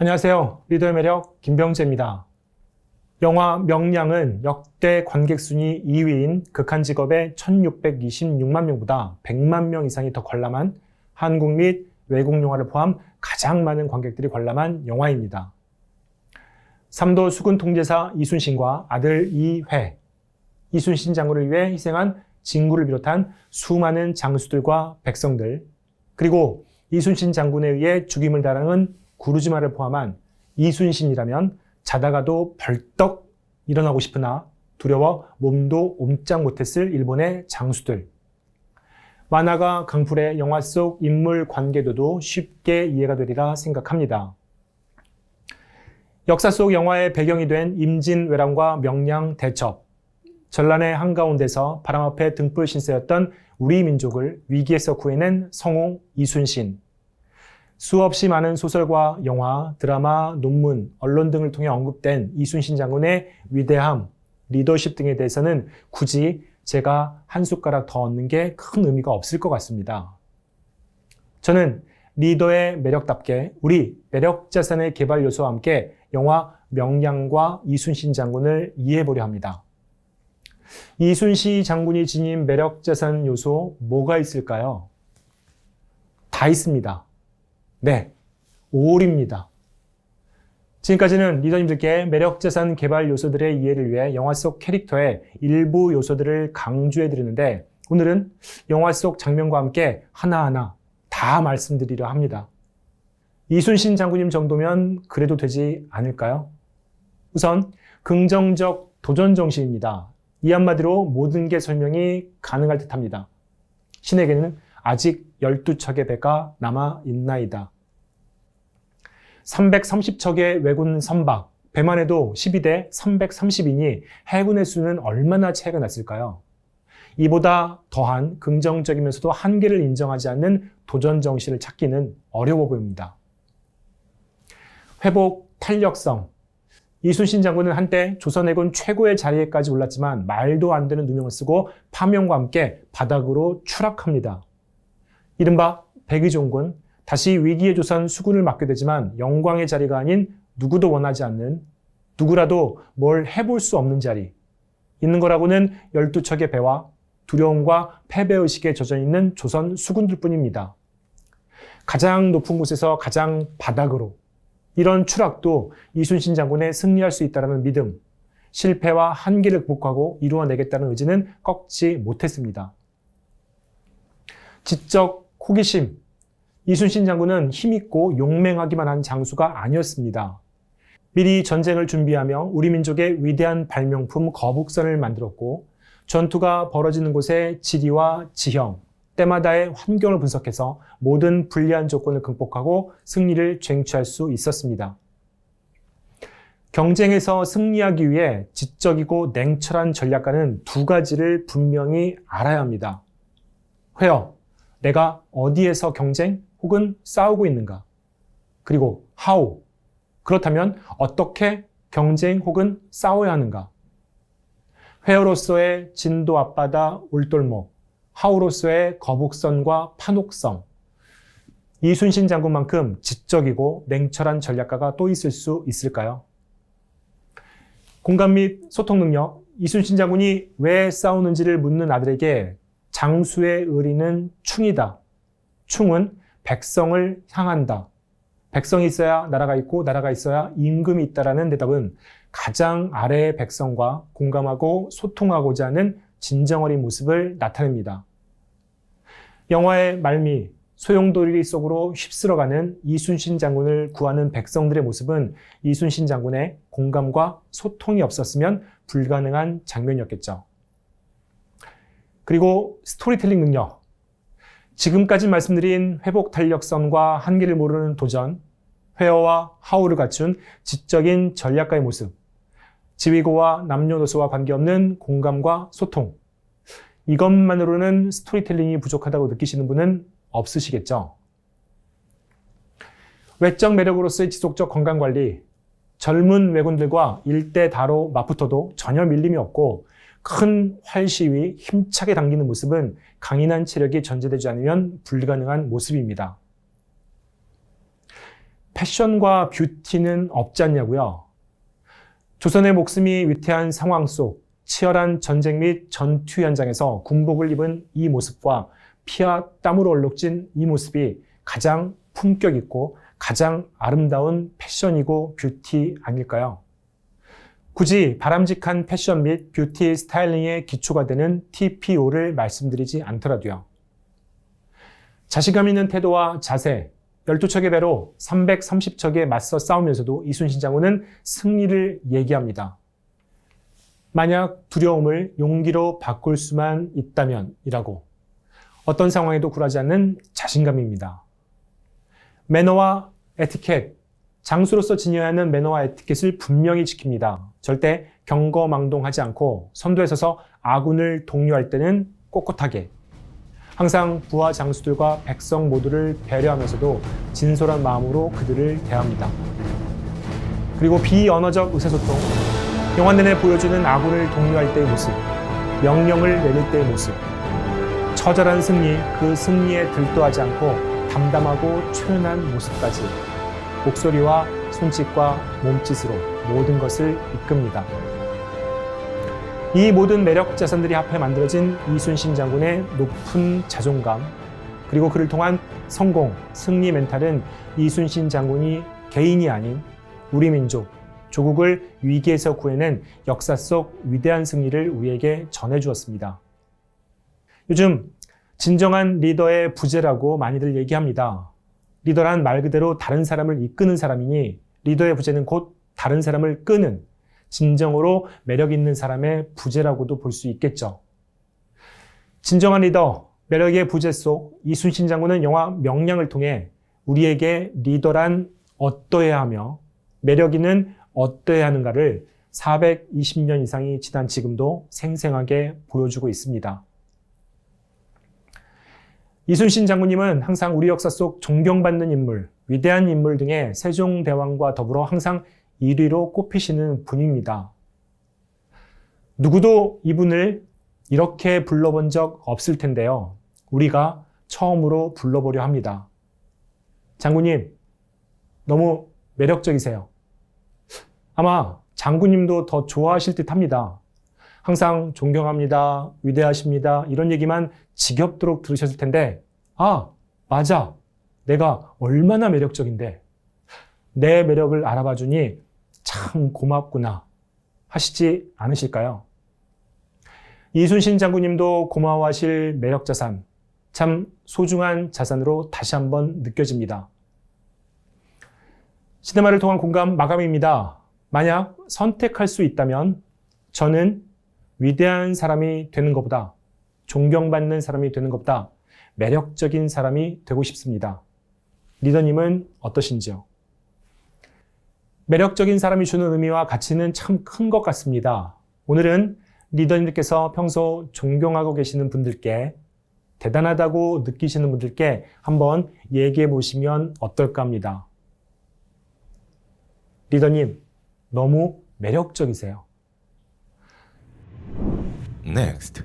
안녕하세요. 리더의 매력 김병재입니다. 영화 명량은 역대 관객 순위 2위인 극한직업의 1626만 명보다 100만 명 이상이 더 관람한 한국 및 외국 영화를 포함 가장 많은 관객들이 관람한 영화입니다. 삼도 수군 통제사 이순신과 아들 이회, 이순신 장군을 위해 희생한 진구를 비롯한 수많은 장수들과 백성들, 그리고 이순신 장군에 의해 죽임을 당한 구르지마를 포함한 이순신이라면 자다가도 벌떡 일어나고 싶으나 두려워 몸도 옴짝 못했을 일본의 장수들. 만화가 강풀의 영화 속 인물 관계도도 쉽게 이해가 되리라 생각합니다. 역사 속 영화의 배경이 된 임진왜란과 명량 대첩, 전란의 한가운데서 바람 앞에 등불 신세였던 우리 민족을 위기에서 구해낸 성호 이순신. 수없이 많은 소설과 영화, 드라마, 논문, 언론 등을 통해 언급된 이순신 장군의 위대함, 리더십 등에 대해서는 굳이 제가 한 숟가락 더 얻는 게 큰 의미가 없을 것 같습니다. 저는 리더의 매력답게 우리 매력자산의 개발 요소와 함께 영화 명량과 이순신 장군을 이해해보려 합니다. 이순신 장군이 지닌 매력자산 요소 뭐가 있을까요? 다 있습니다. 네, 5입니다. 지금까지는 리더님들께 매력자산 개발 요소들의 이해를 위해 영화 속 캐릭터의 일부 요소들을 강조해 드리는데 오늘은 영화 속 장면과 함께 하나하나 다 말씀드리려 합니다. 이순신 장군님 정도면 그래도 되지 않을까요? 우선 긍정적 도전 정신입니다. 이 한마디로 모든 게 설명이 가능할 듯합니다. 신에게는 아직 12척의 배가 남아 있나이다. 330척의 왜군 선박, 배만 해도 12대 330이니 해군의 수는 얼마나 차이가 났을까요? 이보다 더한 긍정적이면서도 한계를 인정하지 않는 도전 정신을 찾기는 어려워 보입니다. 회복 탄력성. 이순신 장군은 한때 조선해군 최고의 자리에까지 올랐지만 말도 안 되는 누명을 쓰고 파명과 함께 바닥으로 추락합니다. 이른바 백의종군, 다시 위기의 조선 수군을 맡게 되지만 영광의 자리가 아닌 누구도 원하지 않는, 누구라도 뭘 해볼 수 없는 자리, 있는 거라고는 12척의 배와 두려움과 패배의식에 젖어있는 조선 수군들 뿐입니다. 가장 높은 곳에서 가장 바닥으로, 이런 추락도 이순신 장군의 승리할 수 있다는 믿음, 실패와 한계를 극복하고 이루어내겠다는 의지는 꺾지 못했습니다. 지적 호기심. 이순신 장군은 힘있고 용맹하기만 한 장수가 아니었습니다. 미리 전쟁을 준비하며 우리 민족의 위대한 발명품 거북선을 만들었고 전투가 벌어지는 곳의 지리와 지형, 때마다의 환경을 분석해서 모든 불리한 조건을 극복하고 승리를 쟁취할 수 있었습니다. 경쟁에서 승리하기 위해 지적이고 냉철한 전략가는 두 가지를 분명히 알아야 합니다. where, 내가 어디에서 경쟁 혹은 싸우고 있는가? 그리고 how, 그렇다면 어떻게 경쟁 혹은 싸워야 하는가? where로서의 진도 앞바다 울돌목, how로서의 거북선과 판옥성. 이순신 장군만큼 지적이고 냉철한 전략가가 또 있을 수 있을까요? 공감 및 소통 능력. 이순신 장군이 왜 싸우는지를 묻는 아들에게 장수의 의리는 충이다. 충은 백성을 향한다. 백성이 있어야 나라가 있고 나라가 있어야 임금이 있다라는 대답은 가장 아래의 백성과 공감하고 소통하고자 하는 진정어린 모습을 나타냅니다. 영화의 말미, 소용돌이 속으로 휩쓸어가는 이순신 장군을 구하는 백성들의 모습은 이순신 장군의 공감과 소통이 없었으면 불가능한 장면이었겠죠. 그리고 스토리텔링 능력. 지금까지 말씀드린 회복 탄력성과 한계를 모르는 도전, where와 how를 갖춘 지적인 전략가의 모습, 지휘고와 남녀노소와 관계없는 공감과 소통. 이것만으로는 스토리텔링이 부족하다고 느끼시는 분은 없으시겠죠? 외적 매력으로서의 지속적 건강관리, 젊은 왜군들과 일대다로 맞붙어도 전혀 밀림이 없고 큰 활시위 힘차게 당기는 모습은 강인한 체력이 전제되지 않으면 불가능한 모습입니다. 패션과 뷰티는 없지 않냐고요? 조선의 목숨이 위태한 상황 속 치열한 전쟁 및 전투 현장에서 군복을 입은 이 모습과 피와 땀으로 얼룩진 이 모습이 가장 품격 있고 가장 아름다운 패션이고 뷰티 아닐까요? 굳이 바람직한 패션 및 뷰티 스타일링의 기초가 되는 TPO를 말씀드리지 않더라도요. 자신감 있는 태도와 자세, 12척의 배로 330척에 맞서 싸우면서도 이순신 장군은 승리를 얘기합니다. 만약 두려움을 용기로 바꿀 수만 있다면 이라고 어떤 상황에도 굴하지 않는 자신감입니다. 매너와 에티켓, 장수로서 지녀야 하는 매너와 에티켓을 분명히 지킵니다. 절대 경거망동하지 않고 선두에 서서 아군을 독려할 때는 꼿꼿하게, 항상 부하 장수들과 백성 모두를 배려하면서도 진솔한 마음으로 그들을 대합니다. 그리고 비언어적 의사소통, 영화 내내 보여주는 아군을 독려할 때의 모습, 명령을 내릴 때의 모습, 처절한 승리, 그 승리에 들떠하지 않고 담담하고 초연한 모습까지 목소리와 손짓과 몸짓으로 모든 것을 이끕니다. 이 모든 매력 자산들이 합해 만들어진 이순신 장군의 높은 자존감, 그리고 그를 통한 성공, 승리 멘탈은 이순신 장군이 개인이 아닌 우리 민족, 조국을 위기에서 구해낸 역사 속 위대한 승리를 우리에게 전해주었습니다. 요즘 진정한 리더의 부재라고 많이들 얘기합니다. 리더란 말 그대로 다른 사람을 이끄는 사람이니 리더의 부재는 곧 다른 사람을 끄는 진정으로 매력 있는 사람의 부재라고도 볼 수 있겠죠. 진정한 리더, 매력의 부재 속 이순신 장군은 영화 명량을 통해 우리에게 리더란 어떠해야 하며 매력 있는 어떠해야 하는가를 420년 이상이 지난 지금도 생생하게 보여주고 있습니다. 이순신 장군님은 항상 우리 역사 속 존경받는 인물, 위대한 인물 등의 세종대왕과 더불어 항상 1위로 꼽히시는 분입니다. 누구도 이분을 이렇게 불러본 적 없을 텐데요. 우리가 처음으로 불러보려 합니다. 장군님, 너무 매력적이세요. 아마 장군님도 더 좋아하실 듯 합니다. 항상 존경합니다, 위대하십니다, 이런 얘기만 지겹도록 들으셨을 텐데, 아, 맞아. 내가 얼마나 매력적인데 내 매력을 알아봐 주니 참 고맙구나 하시지 않으실까요? 이순신 장군님도 고마워하실 매력 자산, 참 소중한 자산으로 다시 한번 느껴집니다. 시네마를 통한 공감 마감입니다. 만약 선택할 수 있다면 저는 위대한 사람이 되는 것보다, 존경받는 사람이 되는 것보다 매력적인 사람이 되고 싶습니다. 리더님은 어떠신지요? 매력적인 사람이 주는 의미와 가치는 참 큰 것 같습니다. 오늘은 리더님들께서 평소 존경하고 계시는 분들께, 대단하다고 느끼시는 분들께 한번 얘기해 보시면 어떨까 합니다. 리더님, 너무 매력적이세요. Next.